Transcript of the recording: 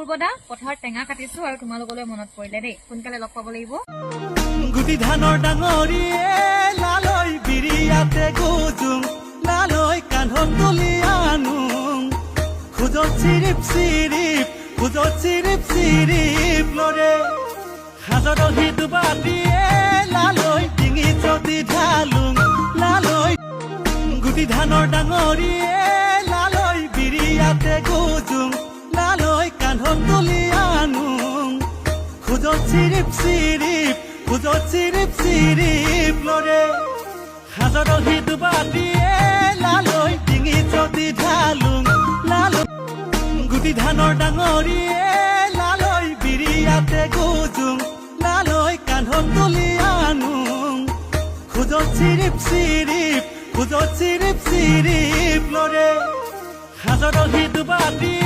অপূৰ্বদা পথাৰ টেঙা কাটিছো আৰু তোমালোকলৈ মনত পৰিলে দেই সোনকালে লগ পাব লাগিব গুটি ধানৰ ডাঙৰিয়ে লালৈ বিৰিয়াতে গুজুং লালৈ কান্ধত তুলি আনুং খুজত চিৰিপ লৰে হাজত সিটো বাটিয়ে লালৈ ডিঙি যদি ঢালুং লালৈ গুটি ধানৰ ডাঙৰিয়ে লালৈ বিৰিয়াতে গুজুং লালৈ কান্ধত তুলি আনুং খুজত চিৰিপ লৰে হাজত সিটো বাটিয়ে লালৈ ডিঙি যদি ঢালুং লালৈ গুটি ধানৰ ডাঙৰিয়ে লালৈ বিৰিয়াতে গুজুং লালৈ কান্ধত তুলি আনুং খুজত চিৰিপ লৰে হাজত সিটো বাটিয়ে